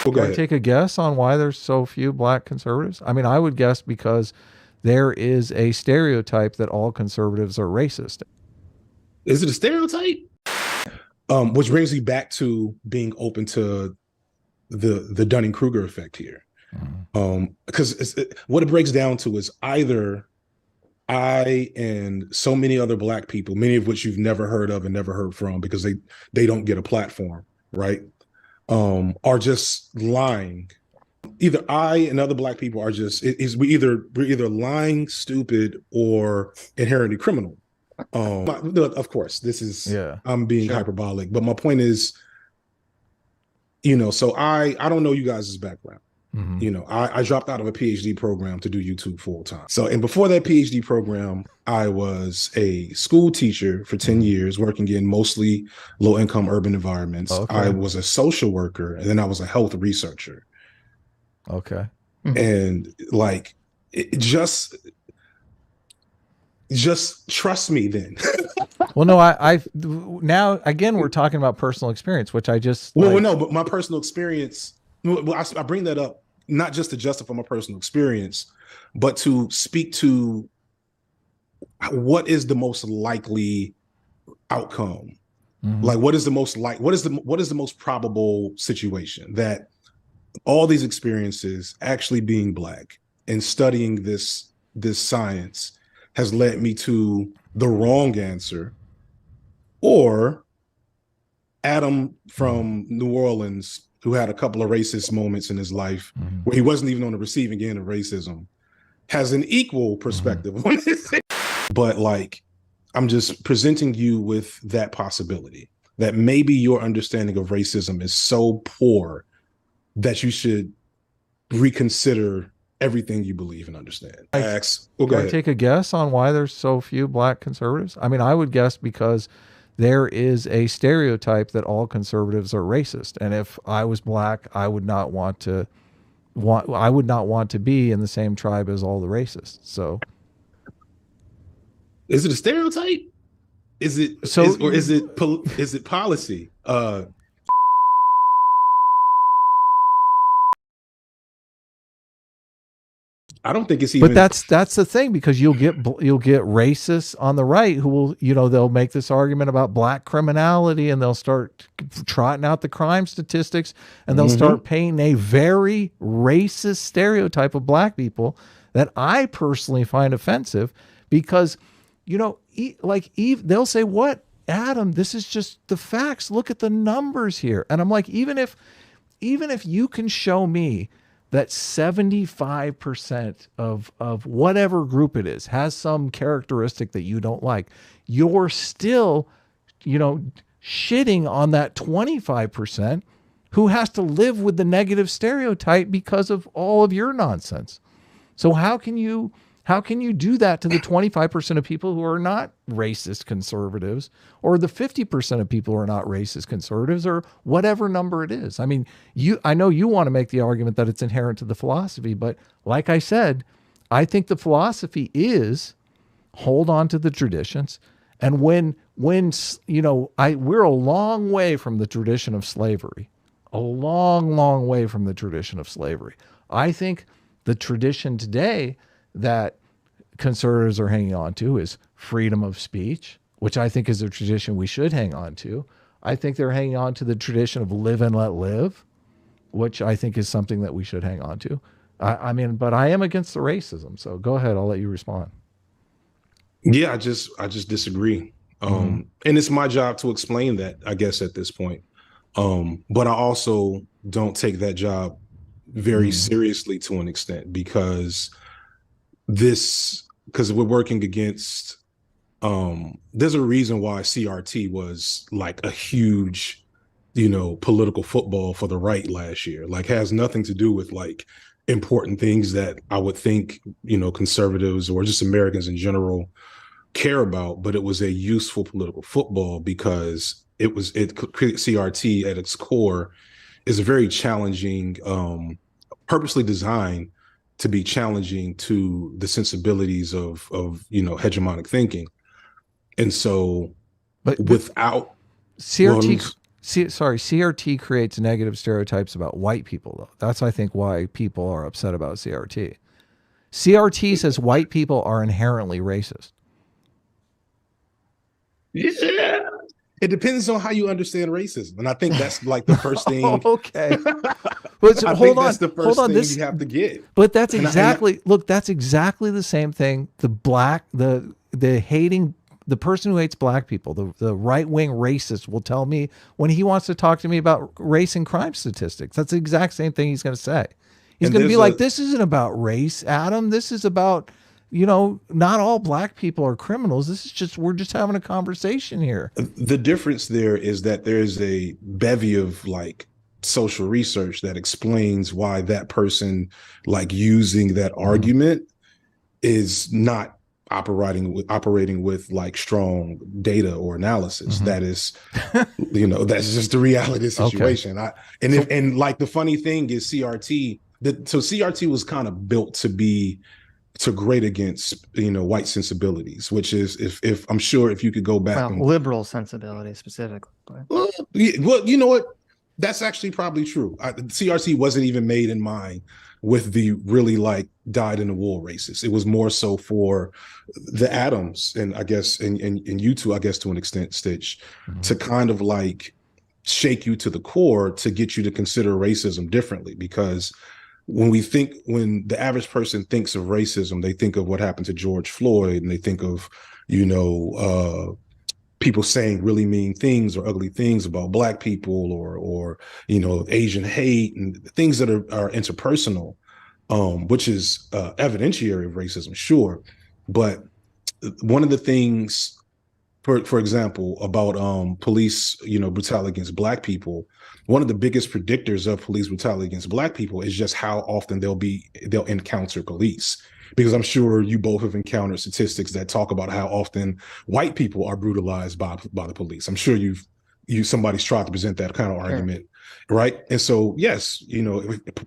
Well, go Can I ahead. take a guess on why there's so few black conservatives? I mean, I would guess because there is a stereotype that all conservatives are racist. Is it a stereotype? Which brings me back to being open to the Dunning Kruger effect here. Because what it breaks down to is either I and so many other black people, many of which you've never heard of and never heard from because they don't get a platform, right? Are just lying. Either I and other black people are just we're either lying, stupid, or inherently criminal. Of course, this is Yeah, I'm being sure. hyperbolic, but my point is, so I don't know you guys' background. Mm-hmm. I dropped out of a PhD program to do YouTube full time. So, and before that PhD program, I was a school teacher for 10 years, working in mostly low income urban environments. Okay. I was a social worker, and then I was a health researcher. Okay. And like, just trust me then. Well, no, I now again we're talking about personal experience, which I just Well, no, but my personal experience, well, I bring that up not just to justify my personal experience, but to speak to what is the most likely outcome. Like, what is the most probable situation that all these experiences, actually being black and studying this science, has led me to the wrong answer, or Adam from New Orleans, who had a couple of racist moments in his life where he wasn't even on the receiving end of racism, has an equal perspective on this. But like, I'm just presenting you with that possibility that maybe your understanding of racism is so poor that you should reconsider everything you believe and understand. Can I take a guess on why there's so few black conservatives? I mean, I would guess because there is a stereotype that all conservatives are racist, and if I was black, I would not want to be in the same tribe as all the racists. So, is it a stereotype? Is it policy? I don't think it's even. But that's the thing, because you'll get racists on the right who will, they'll make this argument about black criminality, and they'll start trotting out the crime statistics, and they'll start painting a very racist stereotype of black people that I personally find offensive, because they'll say, "What, Adam? This is just the facts. Look at the numbers here." And I'm like, even if you can show me that 75% of whatever group it is has some characteristic that you don't like, you're still, shitting on that 25% who has to live with the negative stereotype because of all of your nonsense. So how can you do that to the 25% of people who are not racist conservatives, or the 50% of people who are not racist conservatives, or whatever number it is? I mean, I know you want to make the argument that it's inherent to the philosophy, but like I said, I think the philosophy is hold on to the traditions. And when we're a long way from the tradition of slavery, a long, long way from the tradition of slavery. I think the tradition today that conservatives are hanging on to is freedom of speech, which I think is a tradition we should hang on to. I think they're hanging on to the tradition of live and let live, which I think is something that we should hang on to. I mean, but I am against the racism. So go ahead. I'll let you respond. Yeah, I just disagree. And it's my job to explain that, I guess, at this point. But I also don't take that job very seriously to an extent, because we're working against, there's a reason why CRT was like a huge, political football for the right last year. Like, has nothing to do with like important things that I would think, conservatives or just Americans in general care about, but it was a useful political football because CRT at its core is a very challenging, purposely designed to be challenging to the sensibilities of hegemonic thinking. And so, But without CRT CRT creates negative stereotypes about white people, though. That's, I think, why people are upset about CRT. CRT says white people are inherently racist. Yeah. It depends on how you understand racism. And I think that's like the first thing. Okay. But so, I hold think on. that's the Hold first on. thing This, you have to get. but that's And exactly, look, that's exactly the same thing. The hating, the person who hates black people, the right-wing racist will tell me when he wants to talk to me about race and crime statistics. That's the exact same thing he's going to say. He's and going to be there's like, a this isn't about race, Adam. This is about, not all black people are criminals. This is just, we're just having a conversation here. the difference there is that there's a bevy of like social research that explains why that person like using that argument is not operating with like strong data or analysis. That is, that's just the reality of the situation. And like the funny thing is CRT was kind of built to grade against white sensibilities, which is if I'm sure if you could go back and liberal sensibility specifically. well, you know what, that's actually probably true. CRT wasn't even made in mind with the really like dyed in the wool racists. It was more so for the Adams and I guess and you two, I guess to an extent, Stitch, to kind of like shake you to the core to get you to consider racism differently. Because when the average person thinks of racism, they think of what happened to George Floyd, and they think of people saying really mean things or ugly things about black people or Asian hate and things that are interpersonal, which is evidentiary of racism, sure. But one of the things, for example, about police brutality against black people, one of the biggest predictors of police brutality against black people is just how often they'll encounter police. Because I'm sure you both have encountered statistics that talk about how often white people are brutalized by the police. I'm sure somebody's tried to present that kind of argument, right? And so, yes,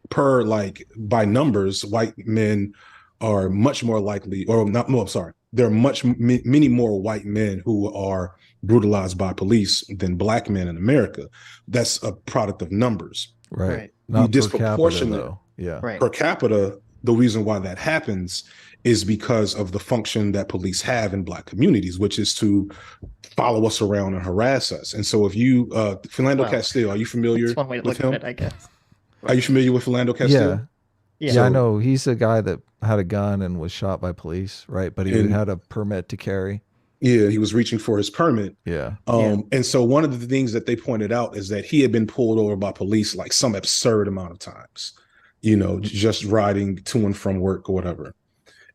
per like by numbers, white men are much more likely, or not. No, I'm sorry. There are many more white men who are brutalized by police than black men in America. That's a product of numbers, Right? Not disproportionate, though. Yeah. Right. Per capita. The reason why that happens is because of the function that police have in black communities, which is to follow us around and harass us. And so if you, Philando Castile, are you familiar That's one way to with look him? at it, I guess. Are you familiar with Philando Castile? Yeah, I know. He's the guy that had a gun and was shot by police, right? But he had a permit to carry. Yeah, he was reaching for his permit. Yeah. And so one of the things that they pointed out is that he had been pulled over by police like some absurd amount of times, just riding to and from work or whatever.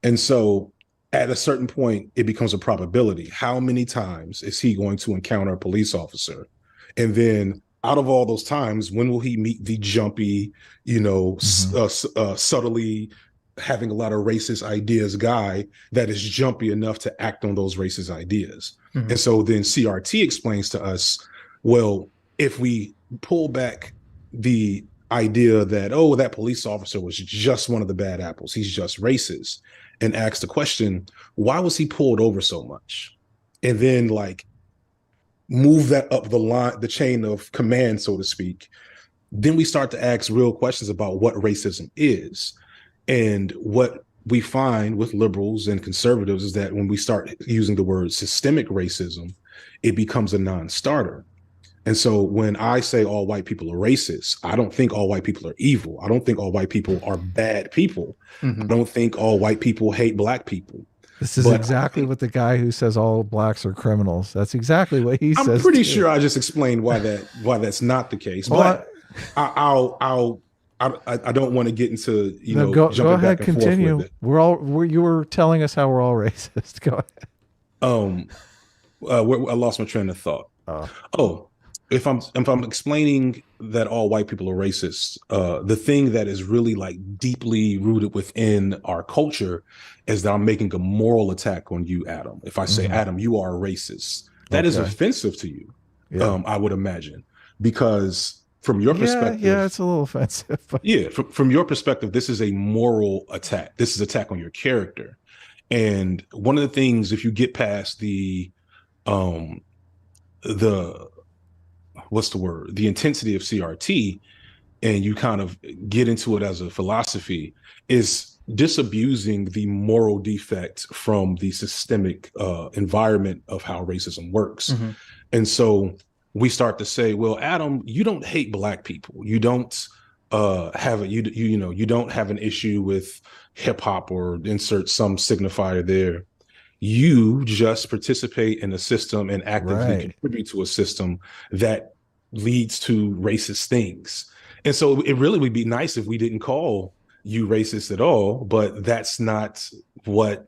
And so at a certain point, it becomes a probability. How many times is he going to encounter a police officer? And then out of all those times, when will he meet the jumpy, subtly having a lot of racist ideas guy that is jumpy enough to act on those racist ideas? And so then CRT explains to us, well, if we pull back the idea that, oh, that police officer was just one of the bad apples, he's just racist, and ask the question, why was he pulled over so much? And then like move that up the chain of command, so to speak. Then we start to ask real questions about what racism is. And what we find with liberals and conservatives is that when we start using the word systemic racism, it becomes a non-starter. And so when I say all white people are racist, I don't think all white people are evil. I don't think all white people are bad people. I don't think all white people hate black people. This is exactly what the guy who says all blacks are criminals. That's exactly what he says. I'm pretty sure I just explained why that's not the case. Well, but I don't want to get into go ahead, back and continue. forth with it. You were telling us how we're all racist. Go ahead. I lost my train of thought. If I'm explaining that all white people are racist, the thing that is really like deeply rooted within our culture is that I'm making a moral attack on you, Adam. If I say, Adam, you are a racist, that is offensive to you. I would imagine, because from your perspective, it's a little offensive. But. Yeah, from your perspective, this is a moral attack. This is an attack on your character. And one of the things, if you get past the what's the word, the intensity of CRT, and you kind of get into it as a philosophy, is disabusing the moral defect from the systemic environment of how racism works. Mm-hmm. And so we start to say, well, Adam, you don't hate Black people. You don't have a, you don't have an issue with hip hop, or insert some signifier there. You just participate in a system and actively contribute to a system that leads to racist things. And so it really would be nice if we didn't call you racist at all, but that's not where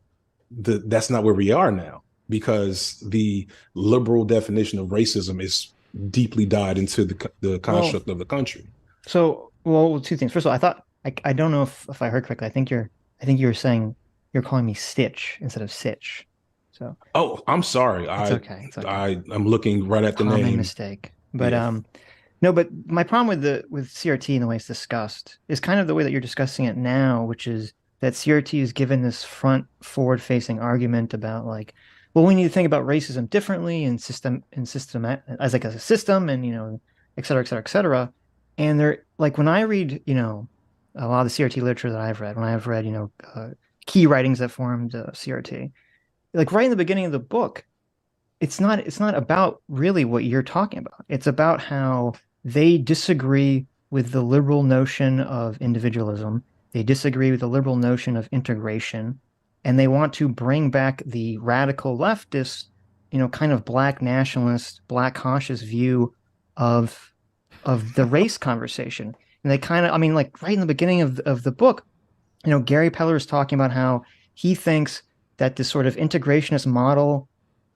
we are now, because the liberal definition of racism is deeply dyed into the construct of the country. So, two things. First of all, I thought, I don't know if I heard correctly. I think you were saying you're calling me Stitch instead of Sitch. So. Oh, I'm sorry. It's okay. It's okay. I'm looking right at the Common name. mistake. But no, but my problem with CRT and the way it's discussed is kind of the way that you're discussing it now, which is that CRT is given this forward-facing argument about, like, well, we need to think about racism differently and system as like a system, and et cetera, et cetera, et cetera. And they're like, when I read a lot of the CRT literature that I've read, when I've read key writings that formed CRT, like right in the beginning of the book, it's not about really what you're talking about. It's about how they disagree with the liberal notion of individualism. They disagree with the liberal notion of integration, and they want to bring back the radical leftist, kind of Black nationalist, Black conscious view of the race conversation. And they kind of, like right in the beginning of the book, Gary Peller is talking about how he thinks that this sort of integrationist model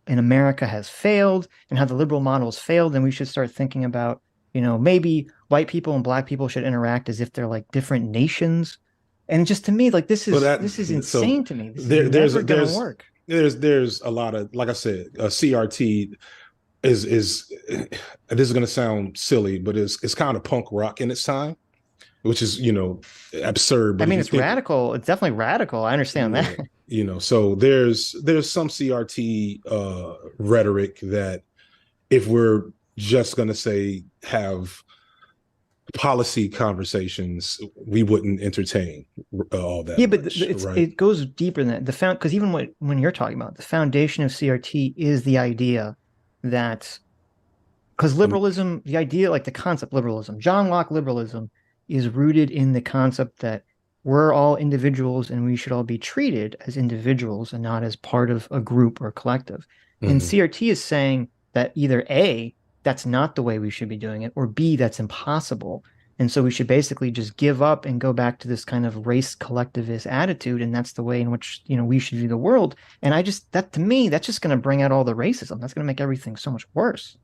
in America has failed, and how the liberal model has failed, and we should start thinking about, maybe white people and Black people should interact as if they're like different nations. And just to me, like, this is insane to me. This is never going to work. There's a lot of, like I said, CRT is this is going to sound silly, but it's kind of punk rock in its time, which is absurd. But it's radical. It's definitely radical. I understand that. So there's some CRT rhetoric that, if we're just going to say have policy conversations, we wouldn't entertain all that. Yeah, but it goes deeper than that. Because even when you're talking about the foundation of CRT is the idea that, because liberalism, the idea, like the concept liberalism, John Locke liberalism, is rooted in the concept that we're all individuals and we should all be treated as individuals and not as part of a group or collective. Mm-hmm. And CRT is saying that either A, that's not the way we should be doing it, or B, that's impossible. And so we should basically just give up and go back to this kind of race collectivist attitude. And that's the way in which, we should view the world. And that to me, that's just going to bring out all the racism. That's going to make everything so much worse.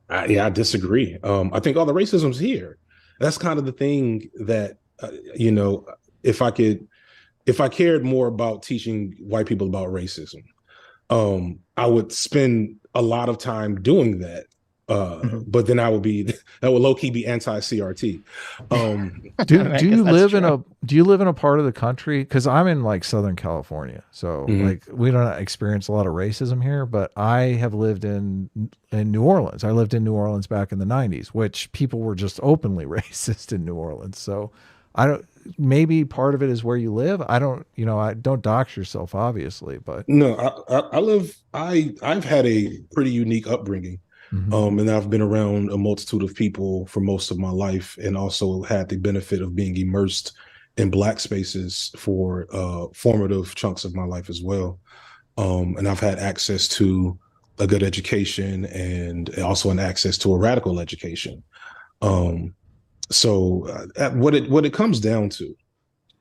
I disagree. I think all the racism's here. That's kind of the thing that, if I cared more about teaching white people about racism, I would spend a lot of time doing that. But then that would low key be anti-CRT. Do you live in a part of the country? Because I'm in like Southern California, so like we don't experience a lot of racism here. But I have lived in New Orleans. I lived in New Orleans back in the '90s, which people were just openly racist in New Orleans. So maybe part of it is where you live. I don't dox yourself, obviously, but no, I've had a pretty unique upbringing. And I've been around a multitude of people for most of my life, and also had the benefit of being immersed in Black spaces for formative chunks of my life as well. And I've had access to a good education, and also an access to a radical education. So what it comes down to,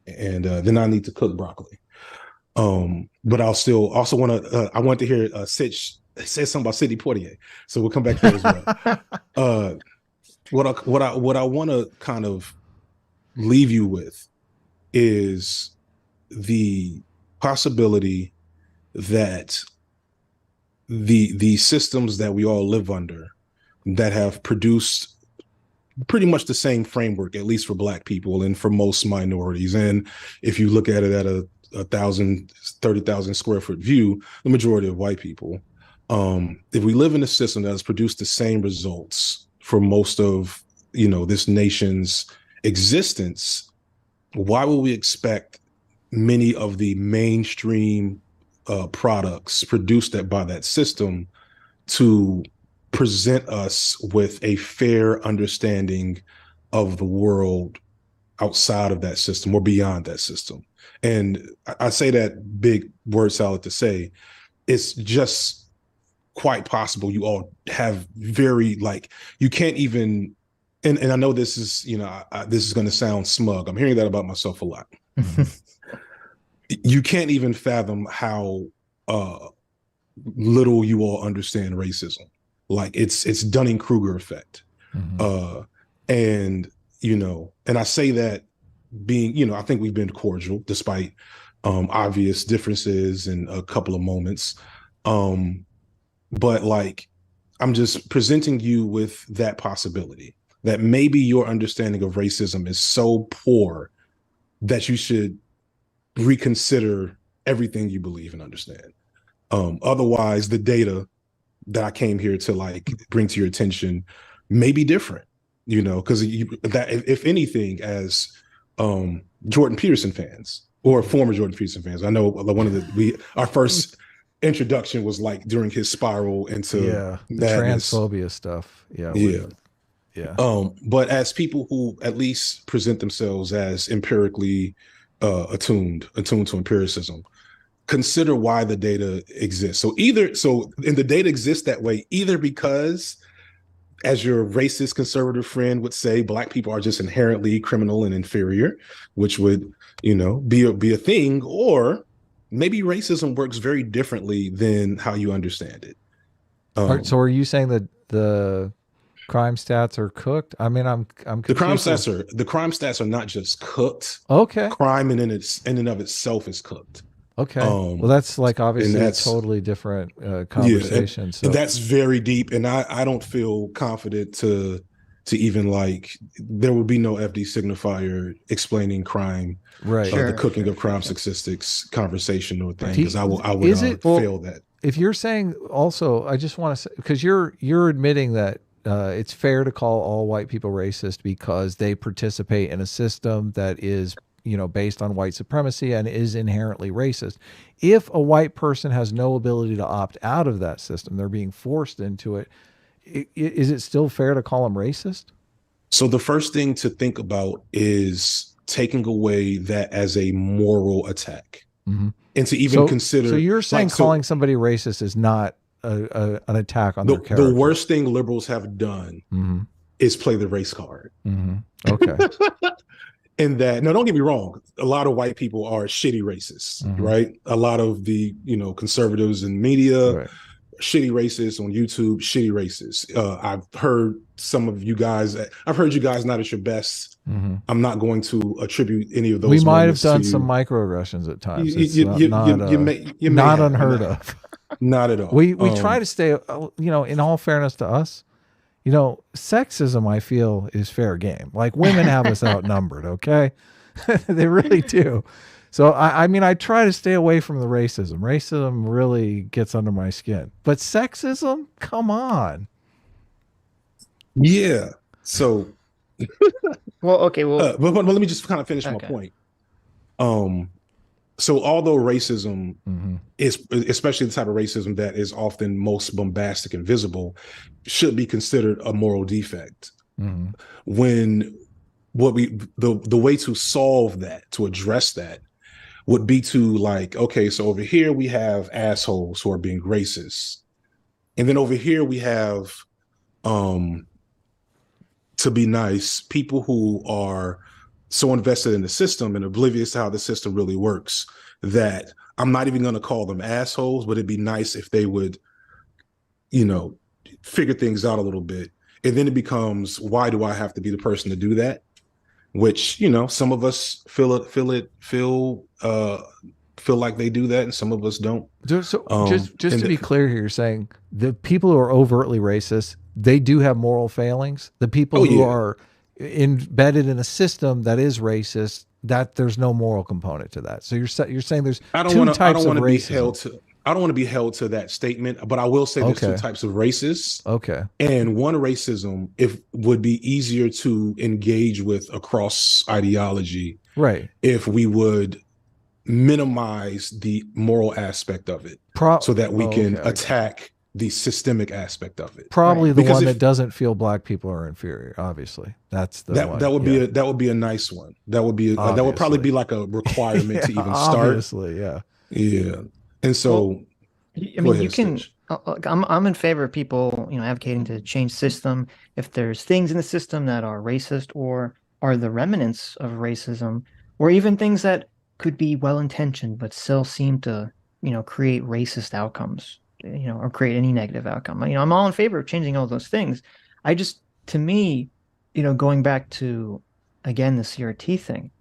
and then I need to cook broccoli. But I'll still also I want to hear Sitch say something about Sidney Poitier, so we'll come back there as well. What I want to kind of leave you with is the possibility that the systems that we all live under, that have produced pretty much the same framework, at least for Black people and for most minorities, and if you look at it at a 30,000 square foot view, the majority of white people, If we live in a system that has produced the same results for most of, this nation's existence, why would we expect many of the mainstream products produced by that system to present us with a fair understanding of the world outside of that system or beyond that system? And I say that big word salad to say it's just quite possible you all have very, like, you can't even, and I know this is, this is going to sound smug. I'm hearing that about myself a lot. You can't even fathom how little you all understand racism. Like it's Dunning-Kruger effect. And, and I say that being, I think we've been cordial despite obvious differences in a couple of moments. But like, I'm just presenting you with that possibility that maybe your understanding of racism is so poor that you should reconsider everything you believe and understand. Otherwise, the data that I came here to like bring to your attention may be different, because that if anything, as Jordan Peterson fans or former Jordan Peterson fans, I know one of our first introduction was like during his spiral into the transphobia stuff. But as people who at least present themselves as empirically attuned to empiricism, consider why the data exists. And the data exists that way either because, as your racist conservative friend would say, Black people are just inherently criminal and inferior, which would, be a thing, or maybe racism works very differently than how you understand it. So are you saying that the crime stats are cooked? I mean, I'm the crime stats are not just cooked. Okay. Crime in and of itself is cooked. Okay. Well, that's like obviously a totally different conversation. Yeah, and that's very deep, and I don't feel confident to even like, there would be no FD signifier explaining crime, right? The cooking of crime statistics conversation or thing, because I would fail that. If you're saying also, I just want to say, because you're admitting that it's fair to call all white people racist because they participate in a system that is based on white supremacy and is inherently racist. If a white person has no ability to opt out of that system, they're being forced into it, is it still fair to call them racist? So the first thing to think about is taking away that as a moral attack, and to even consider. So you're saying calling somebody racist is not an attack on their character. The worst thing liberals have done is play the race card. Okay. And that, no, don't get me wrong, a lot of white people are shitty racists, right? A lot of the, conservatives in media, right, shitty racists on YouTube, shitty racists. I've heard some of you guys, I've heard you guys not at your best. I'm not going to attribute any of those. We might have done some microaggressions at times. You may not unheard of. Not at all. We try to stay, in all fairness to us, sexism, I feel, is fair game. Like, women have us outnumbered, okay? They really do. So, I try to stay away from the racism. Racism really gets under my skin. But sexism? Come on. Yeah. So... Well, okay. Well, but let me just kind of finish my point. So although racism is, especially the type of racism that is often most bombastic and visible, should be considered a moral defect. When the way to solve that, to address that, would be to like, okay, so over here we have assholes who are being racist, and then over here we have, to be nice, people who are so invested in the system and oblivious to how the system really works that I'm not even going to call them assholes, but it'd be nice if they would, figure things out a little bit. And then it becomes, why do I have to be the person to do that? Which, some of us feel like they do that, and some of us don't. So just to be clear here, you're saying the people who are overtly racist, they do have moral failings. The people who are embedded in a system that is racist, that there's no moral component to that. So you're saying there's two types of racism. I don't want to be held to that statement, but I will say there's two Okay. types of racists. Okay. And one racism, if would be easier to engage with across ideology Right. if we would minimize the moral aspect of it so that we Okay. can attack the systemic aspect of it. Probably Right. the Because one if that doesn't feel black people are inferior. Obviously, that's the one. that would Yeah. be a nice one. That would be that would probably Obviously. be like a requirement Yeah, to even start. obviously, yeah. Yeah. And Well, so I go mean, you ahead, can. Stitch. I'm in favor of people, advocating to change system if there's things in the system that are racist or are the remnants of racism, or even things that could be well intentioned but still seem to, create racist outcomes, or create any negative outcome. I'm all in favor of changing all those things. I just, to me, going back to again the CRT thing,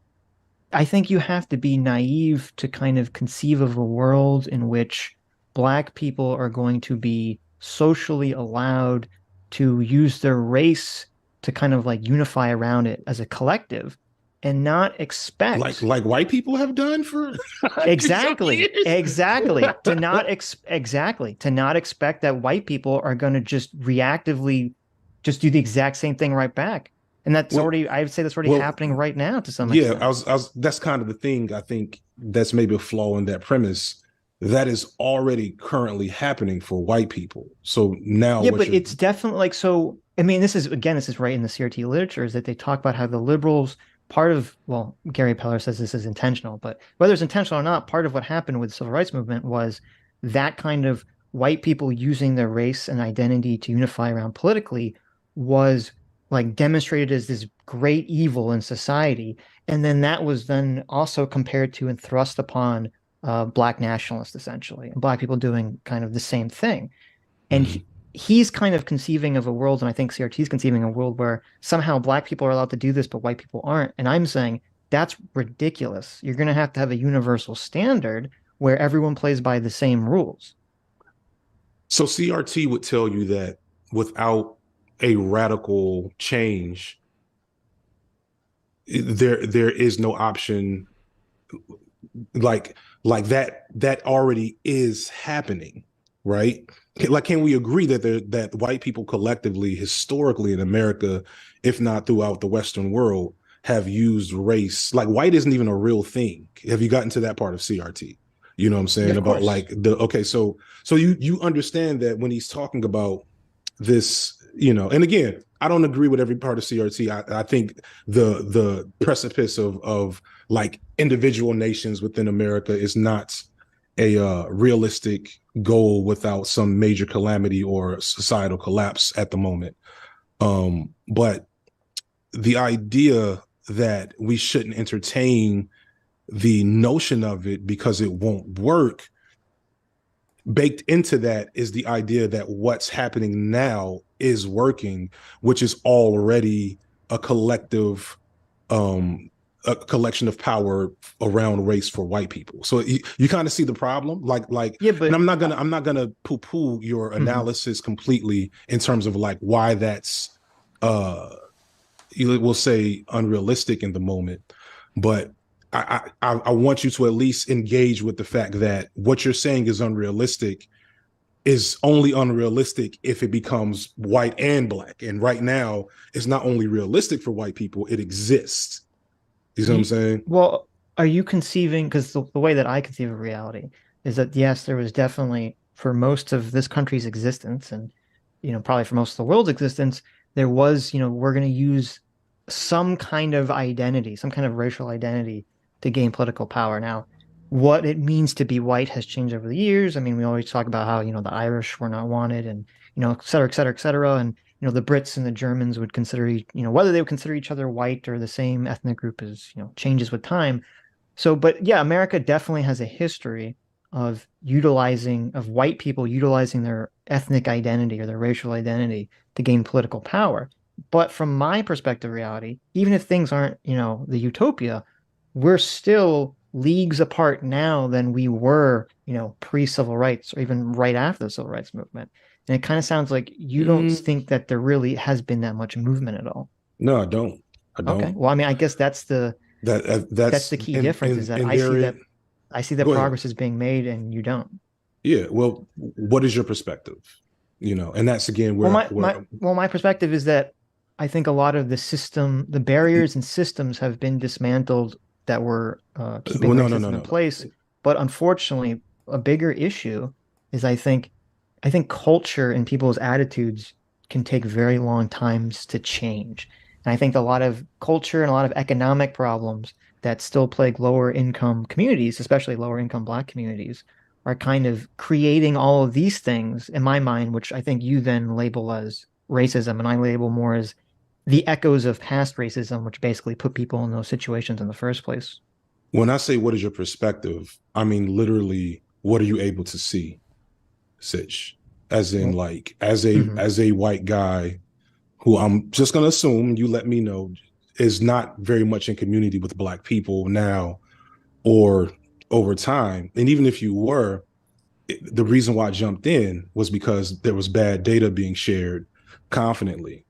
I think you have to be naive to kind of conceive of a world in which Black people are going to be socially allowed to use their race to kind of like unify around it as a collective and not expect Like white people have done for exactly years. exactly to not exactly to not expect that white people are going to just reactively just do the exact same thing right back. And that's Well, already, I would say that's already well, happening right now to some yeah, extent. I was that's kind of the thing. I think that's maybe a flaw in that premise. That is already currently happening for white people. So now Yeah, what but you're it's definitely like, so. I mean, this is right in the CRT literature, is that they talk about how the liberals, part of, well, Gary Peller says this is intentional, but whether it's intentional or not, part of what happened with the civil rights movement was that kind of white people using their race and identity to unify around politically was like demonstrated as this great evil in society. And then that was then also compared to and thrust upon Black nationalists, essentially, and Black people doing kind of the same thing. And Mhm. he's kind of conceiving of a world, and I think CRT is conceiving a world where somehow Black people are allowed to do this, but white people aren't. And I'm saying that's ridiculous. You're going to have a universal standard where everyone plays by the same rules. So CRT would tell you that without a radical change, there is no option like that already is happening, right? Like, can we agree that that white people collectively, historically in America, if not throughout the Western world, have used race? Like, white isn't even a real thing. Have you gotten to that part of CRT? You know what I'm Yeah, saying of about course. like the okay, so you understand that when he's talking about this, and again, I don't agree with every part of CRT. I think the precipice of like individual nations within America is not a realistic goal without some major calamity or societal collapse at the moment. But the idea that we shouldn't entertain the notion of it because it won't work, baked into that is the idea that what's happening now is working, which is already a collective a collection of power around race for white people. So you kind of see the problem, like, Yeah, and but I'm not gonna poo-poo your mhm. analysis completely in terms of like why that's you will say unrealistic in the moment, but I want you to at least engage with the fact that what you're saying is unrealistic is only unrealistic if it becomes white and black. And right now, it's not only realistic for white people, it exists. You see what I'm You, saying? well, are you conceiving, because the way that I conceive of reality is that yes, there was definitely for most of this country's existence and probably for most of the world's existence, there was, we're going to use some kind of identity, some kind of racial identity to gain political power. Now, what it means to be white has changed over the years. I mean, we always talk about how, the Irish were not wanted and, et cetera, et cetera, et cetera. And, the Brits and the Germans would consider, whether they would consider each other white or the same ethnic group is, changes with time. So, but yeah, America definitely has a history of white people utilizing their ethnic identity or their racial identity to gain political power. But from my perspective, reality, even if things aren't, the utopia, we're still leagues apart now than we were, pre-civil rights or even right after the civil rights movement. And it kind of sounds like you don't Mm, think that there really has been that much movement at all. no, I don't. I Okay. don't. Well, I mean, I guess that's That's the key difference is that and there it. I see that Go ahead. progress is being made and you don't. Yeah. Well, what is your perspective? And that's again Well, where my perspective is that I think a lot of the barriers and systems have been dismantled that were keeping well, no, no, no, racism in no, place. But unfortunately, a bigger issue is I think culture and people's attitudes can take very long times to change. And I think a lot of culture and a lot of economic problems that still plague lower income communities, especially lower income Black communities, are kind of creating all of these things in my mind, which I think you then label as racism, and I label more as the echoes of past racism, which basically put people in those situations in the first place. when I say what is your perspective, I mean literally what are you able to see, Sitch? As in Well, like mhm. as a white guy who I'm just gonna assume you let me know is not very much in community with Black people now or over time. And even if you were, the reason why I jumped in was because there was bad data being shared confidently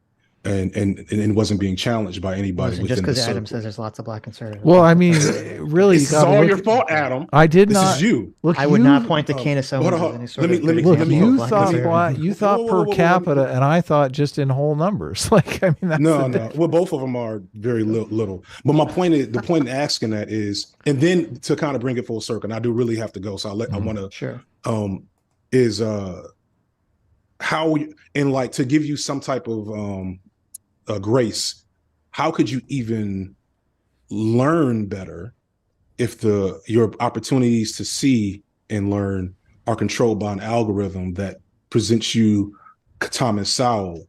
and it wasn't being challenged by anybody Listen, just within the because Adam circle. says there's lots of Black conservatives, Well, I that's mean, not really, you This is got to all look. your fault, Adam. I did This is not you. look. I would not You point to Candace Owens as Hold any on. sort of good look. Let me example of You Black thought conservatism. you thought per capita, and I thought just in whole numbers. Like, I mean, that's the No, no. difference. Well, both of them are very little. But my point is, the point in asking that is, and then to kind of bring it full circle, and I do really have to go, so I want to Sure. is how and like to give you some type of grace. How could you even learn better if your opportunities to see and learn are controlled by an algorithm that presents you Thomas Sowell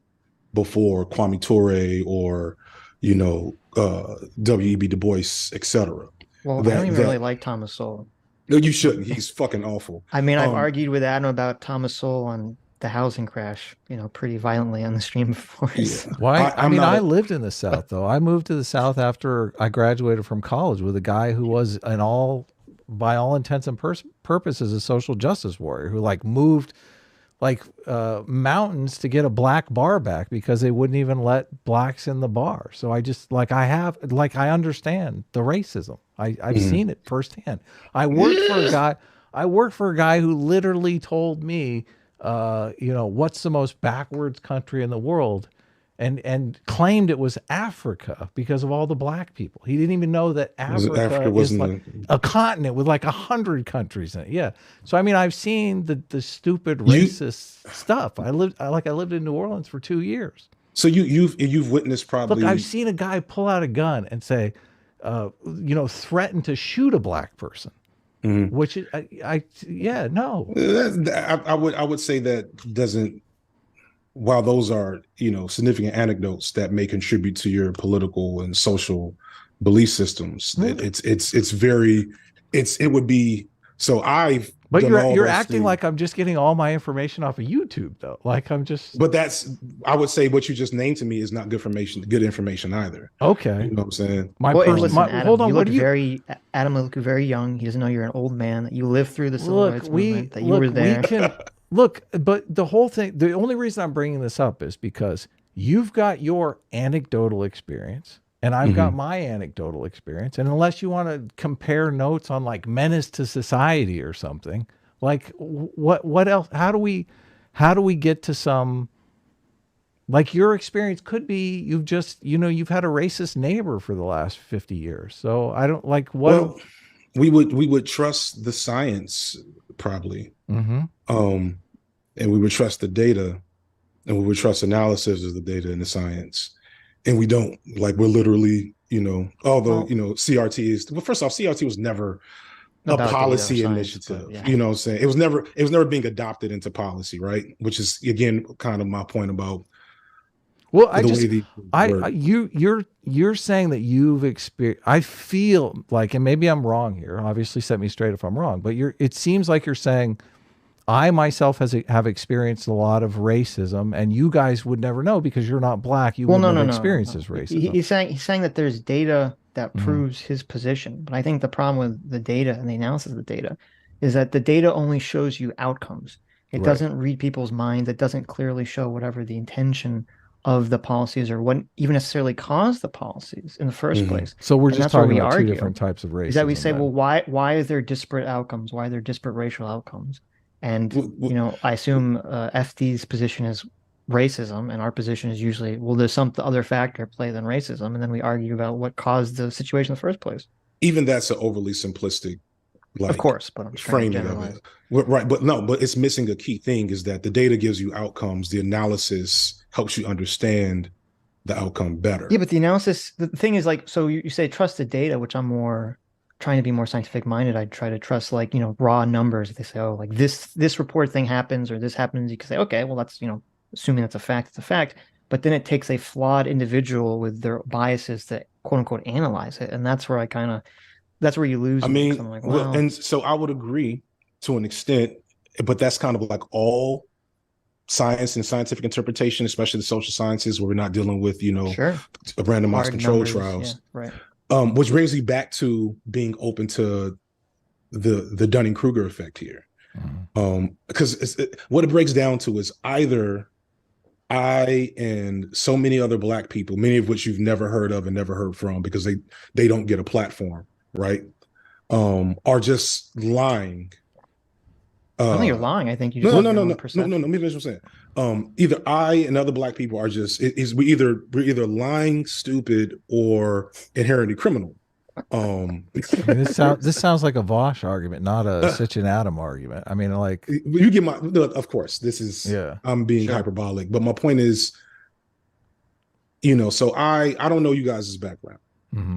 before Kwame Ture or W.E.B. Du Bois, etc. Well, I don't That even really that like Thomas Sowell. no, you shouldn't. He's fucking awful. I mean, I've Um, argued with Adam about Thomas Sowell on the housing crash, pretty violently on the stream before. yeah, So. Why? I I'm mean, not I a. lived in the South, though. I moved to the South after I graduated from college with a guy who was by all intents and purposes, a social justice warrior who like moved like mountains to get a black bar back because they wouldn't even let blacks in the bar. So I just I understand the racism. I've Mhm. seen it firsthand. I worked for a guy. I worked for a guy who literally told me, what's the most backwards country in the world, and claimed it was Africa because of all the black people. He didn't even know that Africa Africa is wasn't like a continent with like 100 countries in it. Yeah. So I mean, I've seen the stupid you. racist stuff. I lived in New Orleans for 2 years. So you've witnessed Look, I've probably. seen a guy pull out a gun and say, threaten to shoot a black person. Mhm. Which yeah, no. I would say that doesn't. While those are significant anecdotes that may contribute to your political and social belief systems, it's very it would be. So I've But done you're all you're those acting things. like I'm just getting all my information off of YouTube, though. Like I'm just But I would say what you just named to me is not good information either. okay. You know what I'm saying? My Well, and person. listen, My hold Adam, on. you What look do you very Adam look very young. He doesn't know you're an old man, that you lived through the civil look? rights movement, that you were We there. can look. But the whole thing. The only reason I'm bringing this up is because you've got your anecdotal experience. And I've got Mhm. my anecdotal experience. And unless you want to compare notes on like menace to society or something, like what else? How do we get to some like your experience could be you've had a racist neighbor for the last 50 years. So I don't like what. Well, we would trust the science probably, Mm-hmm. um, and we would trust the data, and we would trust analysis of the data and the science, and we don't. Like we're literally, although Well, CRT is well. First off, CRT was never a about data or policy science, but initiative. yeah. You know what I'm saying? It was never being adopted into policy, right? Which is again kind of my point about Well, the way these work. you're saying that you've experienced. I feel like, and maybe I'm wrong here. Obviously, set me straight if I'm wrong. But it seems like you're saying I myself have experienced a lot of racism, and you guys would never know because you're not black. You Well, wouldn't no, have no, no, experienced no. this racism. He's saying that there's data that Hmm. proves his position. But I think the problem with the data and the analysis of the data is that the data only shows you outcomes. It Right. doesn't read people's minds. It doesn't clearly show whatever the intention of the policies or what even necessarily caused the policies in the first Mhm. place. So we're And just that's where talking we about two argue, different types of is that we racism say, then. well, why is there disparate outcomes? Why are there disparate racial outcomes? And, you know, I assume FD's position is racism, and our position is usually, well, there's some other factor at play than racism, and then we argue about what caused the situation in the first place. Even that's an overly simplistic, Of like, course, but I'm trying to framing of it. generalize. Right, but no, but it's missing a key thing, is that the data gives you outcomes. The analysis helps you understand the outcome better. Yeah, but the analysis, the thing is, like, so you say trust the data, which I'm more trying to be more scientific minded. I try to trust, like, you know, raw numbers. If they say, oh, like this report thing happens or this happens, you can say, okay, well, that's, you know, assuming that's a fact, it's a fact. But then it takes a flawed individual with their biases to quote unquote analyze it, and that's where that's where you lose I me, 'cause mean, I'm like, well, well, and so I would agree to an extent, but that's kind of like all science and scientific interpretation, especially the social sciences, where we're not dealing with, you know, sure, randomized hard control numbers, trials. yeah, right. Which brings me back to being open to the Dunning-Kruger effect here. Because what it breaks down to is either I and so many other Black people, many of which you've never heard of and never heard from because they don't get a platform, right? Are just lying. I don't think you're lying. I think you just No, have no, your no, own no, no, no, perception. no. Let me finish what I'm saying. Either I and other Black people are just we're either lying, stupid, or inherently criminal. I mean, this sounds like a Vosh argument, not a Sitch and Adam argument. I mean, like, you get my. Of course, this is, yeah, I'm being Sure. hyperbolic, but my point is, you know, so I don't know you guys' background.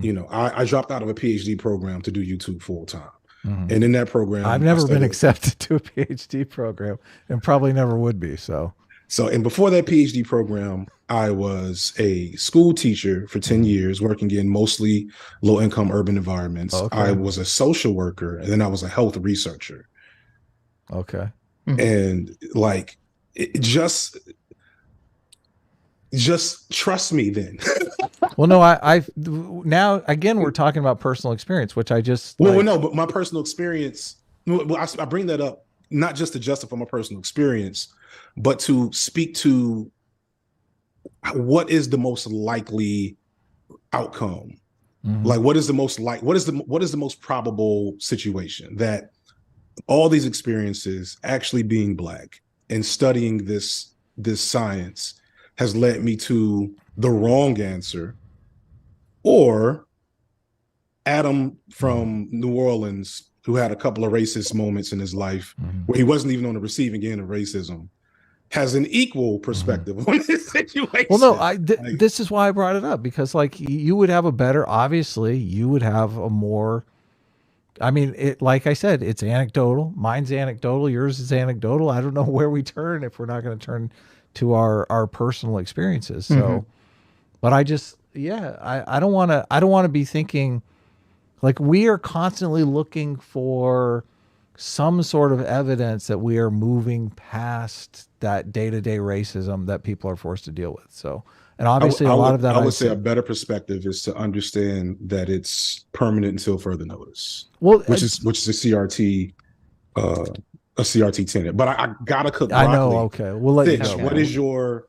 You know, I dropped out of a PhD program to do YouTube full time. And in that program, I've never been accepted to a PhD program and probably never would be. So, and before that PhD program, I was a school teacher for 10 years, working in mostly low income urban environments. Okay. I was a social worker, and then I was a health researcher. Okay. And like, just trust me then. Well, no, I now again we're talking about personal experience, which I just well, no, but my personal experience. Well, I bring that up not just to justify my personal experience, but to speak to what is the most likely outcome. Like, what is the most probable situation that all these experiences, actually being Black and studying this science, has led me to the wrong answer, or Adam from New Orleans, who had a couple of racist moments in his life where he wasn't even on the receiving end of racism, has an equal perspective on this situation. Well, no, this is why I brought it up, because like you would have obviously you would have a more, I mean, like I said, it's anecdotal. Mine's anecdotal. Yours is anecdotal. I don't know where we turn if we're not going to turn to our personal experiences. So, but I just, I don't want to be thinking like we are constantly looking for some sort of evidence that we are moving past that day-to-day racism that people are forced to deal with. So, and obviously a lot of that, I would say a better perspective is to understand that it's permanent until further notice. Well, which is a CRT, tenet. But I gotta cook broccoli. I know. Okay, we'll let you Sitch, know. what is your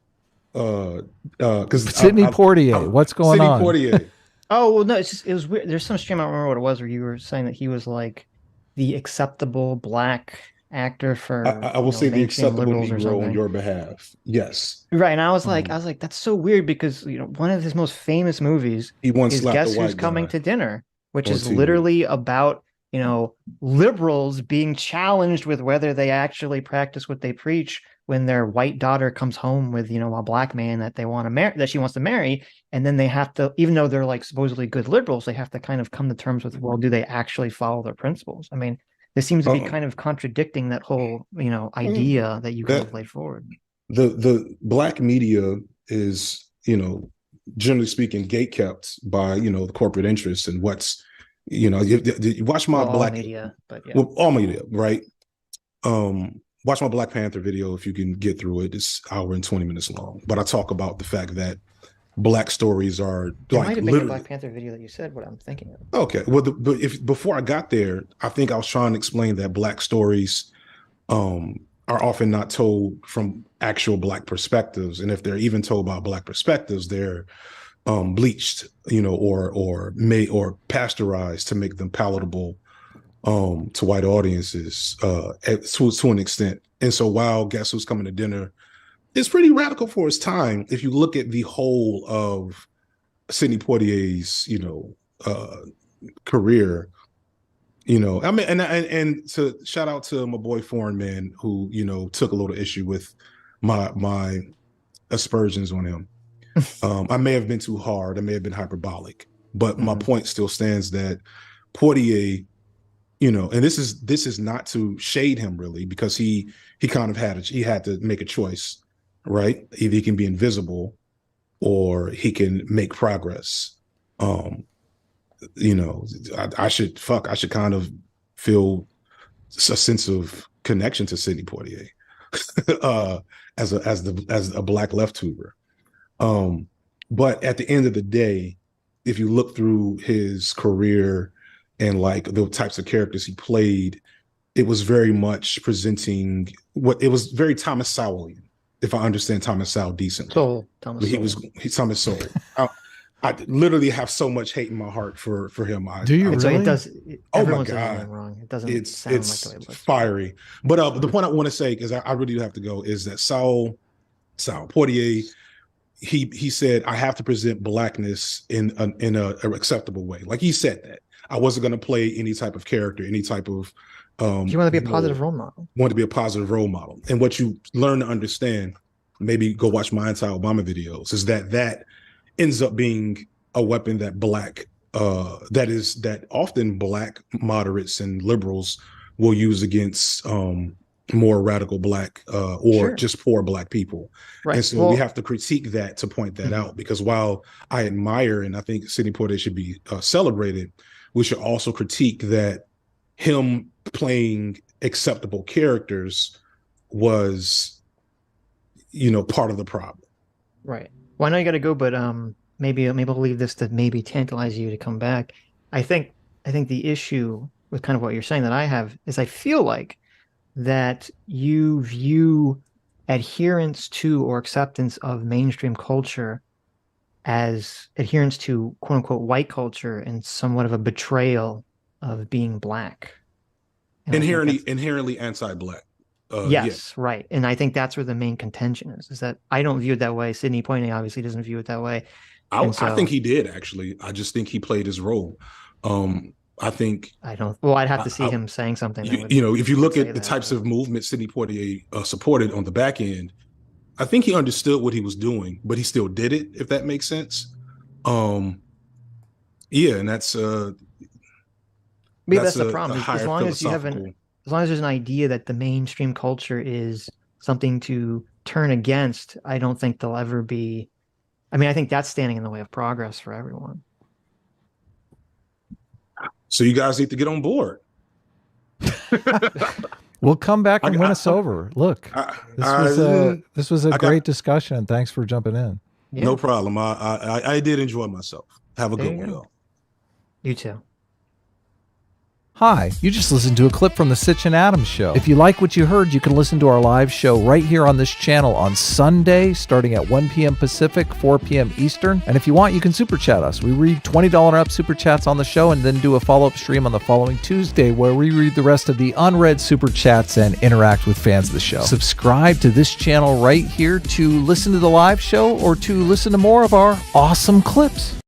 because Sidney Portier? What's going on? Sidney Portier. Oh, well, no, it was weird. There's some stream, I don't remember what it was, where you were saying that he was like the acceptable Black actor for, I will say the acceptable Negro on your your behalf. Yes. right. And I was like, that's so weird, because, you know, one of his most famous movies He once is slapped Guess a white Who's Coming guy to Dinner, which on is TV. literally about, you know, liberals being challenged with whether they actually practice what they preach when their white daughter comes home with, you know, a Black man that they want to marry, that she wants to marry. And then they have to, even though they're like supposedly good liberals, they have to kind of come to terms with, well, do they actually follow their principles? I mean, this seems to be kind of contradicting that whole, you know, idea that you kind of laid forward. The Black media is, you know, generally speaking, gatekept by, you know, the corporate interests and what's, you know, you watch my all Black media, but yeah. well, all media, right? Watch my Black Panther video if you can get through it. It's an hour and 20 minutes long, but I talk about the fact that Black stories are It like might have been the Black Panther video that you said what I'm thinking of. Okay, well, but before I got there, I think I was trying to explain that Black stories are often not told from actual Black perspectives, and if they're even told by Black perspectives, they're bleached, you know, or pasteurized to make them palatable to white audiences to an extent. And so while Guess Who's Coming to Dinner is pretty radical for its time, if you look at the whole of Sidney Poitier's, career, I mean, and to shout out to my boy Foreign Man, who took a little issue with my aspersions on him. I may have been too hard, I may have been hyperbolic, but my point still stands that Poitier, and this is not to shade him really, because he kind of had to make a choice, right? Either he can be invisible or he can make progress. I should kind of feel a sense of connection to Sidney Poitier as a black left tuber. But at the end of the day, if you look through his career and like the types of characters he played, it was very much presenting it was very Thomas Sowellian, if I understand Thomas Sowell decently. He's Thomas Sowell. I literally have so much hate in my heart for him. Do you really? It does. Oh my God. God. Wrong. It doesn't sound like the way it looks. Fiery. But the point I want to say, because I really do have to go, is that Sowell Poitier, he said, I have to present blackness in a acceptable way. Like he said that. I wasn't going to play any type of character, any type of you want to be a positive role model. Want to be a positive role model. And what you learn to understand, maybe go watch my anti-Obama videos, is that ends up being a weapon that that often black moderates and liberals will use against more radical black or just poor black people. Right. And so we have to critique that to point that out, because while I admire and I think Sidney Poitier should be celebrated, we should also critique that him playing acceptable characters was, part of the problem. Right. Well, I know you got to go, but maybe I'll leave this to maybe tantalize you to come back. I think the issue with kind of what you're saying that I have is I feel like that you view adherence to or acceptance of mainstream culture as adherence to quote unquote white culture and somewhat of a betrayal of being black. And inherently anti-black. Yes, right. And I think that's where the main contention is that I don't view it that way. Sidney Poitier obviously doesn't view it that way. I think he did, actually. I just think he played his role. I'd have to see him saying something. If you look at the types of movements Sidney Poitier supported on the back end, I think he understood what he was doing, but he still did it, if that makes sense. And that's maybe that's the problem. As long as there's an idea that the mainstream culture is something to turn against, I don't think there'll ever be. I mean, I think that's standing in the way of progress for everyone. So you guys need to get on board. We'll come back and win us over. Look, this was a great discussion. Thanks for jumping in. Yeah. No problem. I did enjoy myself. Have a good one, y'all. You too. Hi, you just listened to a clip from the Sitch and Adams show. If you like what you heard, you can listen to our live show right here on this channel on Sunday, starting at 1 p.m. Pacific, 4 p.m. Eastern. And if you want, you can super chat us. We read $20 and up super chats on the show and then do a follow-up stream on the following Tuesday where we read the rest of the unread super chats and interact with fans of the show. Subscribe to this channel right here to listen to the live show or to listen to more of our awesome clips.